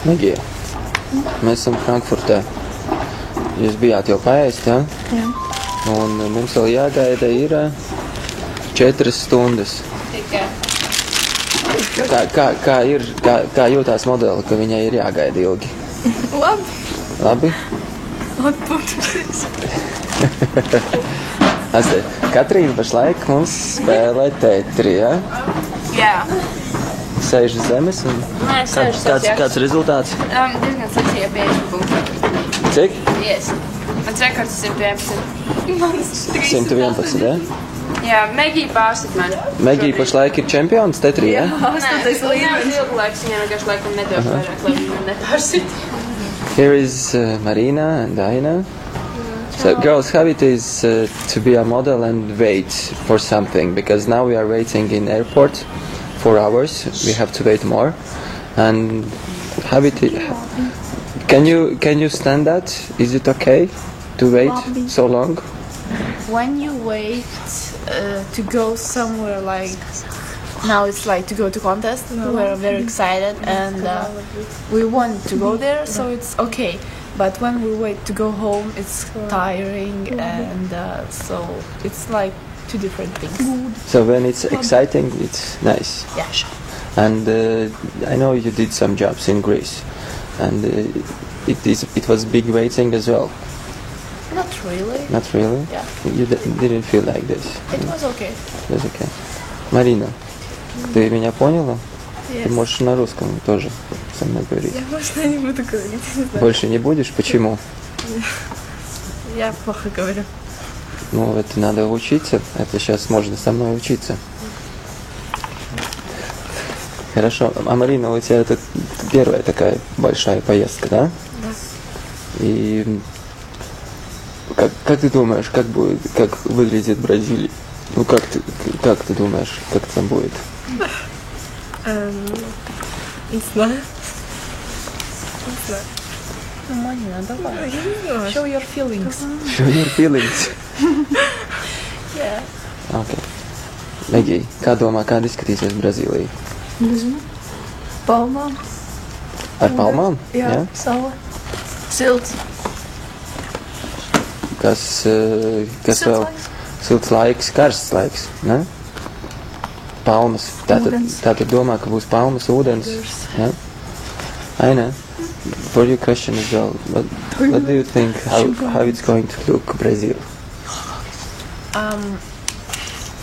Megija, mēs esam Frankfurtē. Jūs bijāt jau paēst, ja? Jā. Un mums vēl jāgaida ir 4 stundas. Tikai. Kā jūtās modeli, ka viņai ir jāgaida ilgi? Labi. Labi? Atpūtusies. Katrīna pašlaik mums spēlē tetri, ja? Jā. Sēž uz zemes un kāds rezultāts? Diezgan slikti, ja 50 punkti. Cik? Yes. Mans rekords ir 111. Mans 111, ja? Jā, Megija pārsit mani. Megija pašlaik ir čempions tetri, ja? Nē, tas līmenis ilgu laiku, viņa vienkārši laikam nedošu vairāk, lai viņa nepārsit. Here is Marina and Aina. So girls, how it is to be a model and wait for something? Because now we are waiting in airport 4 hours. We have to wait more. And how it is, can you stand that? Is it okay to wait so long? When you wait to go somewhere, like now it's like to go to contest, we're very excited and we want to go there, so it's okay. But when we wait to go home, it's tiring and so it's like 2 different things. So when it's exciting, it's nice. Yeah, sure. And I know you did some jobs in Greece, and it was big waiting as well. Not really. Not really? Yeah. You didn't feel like this? It was okay. It was okay. Марина, ты меня поняла? Ты можешь на русском тоже со мной говорить. Я, может, не буду говорить. Больше не будешь? Почему? Я плохо говорю. Ну, это надо учиться. Это сейчас можно со мной учиться. Хорошо. А Марина, у тебя это первая такая большая поездка, да? Да. И как ты думаешь, как выглядит Бразилия? Ну, как ты думаешь, как там будет? Не знаю. Ну, Марина, давай. Show your feelings. Show your feelings. Yeah. Okay. Megija, kā domā, kāda izskatīsies Brazīlija? Nezinu. Palmām. Ar palmām? Jā. Sala. Silts. Kas Silts vēl? laiks. Silts laiks, karsts laiks, ne? Palmas. Tātad domā, ka būs palmas, ūdens. Ja? Aina, for your question as well, what do you think, how it's going to look, Brazil?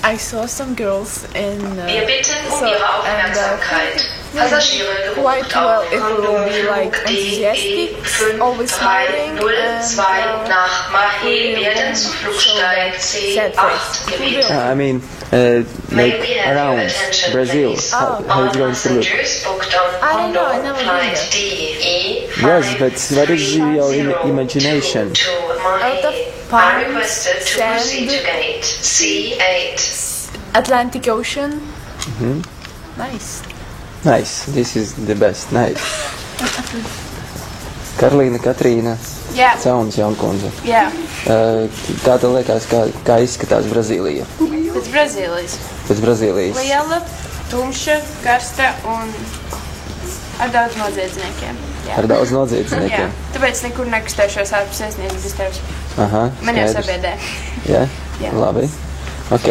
I saw some girls in Wir bitten Ihre Aufmerksamkeit. Passagiere quite gebucht well, auf it will be like enthusiastic, always smiling, 5302 nach Mahé werden zu Flugsteig C8 gebeten. I mean, like around Brazil, how it's going to look. Passengers booked on I don't know, I London never been flight there. DE Yes, but what is your imagination? to Out of Mahé palms, are requested to sand. proceed to gate C8. Atlantic Ocean. Nice. Nice, this is the best, nice. Karlīna, Katrīna, Jā. Cauns Jankundze. Jā. Kā tev liekas, kā izskatās Brazīlija? Pēc Brazīlijas. Pēc Brazīlijas. Liela, tumša, karsta un ar daudz noziedzniekiem. Jā. Ar daudz Jā. noziedzniekiem. Tāpēc nekur nekustēšos ārpus iesniedzības tevis. Aha, Man jau skaidrs. sabiedē. Jā? Jā. Labi. Ok.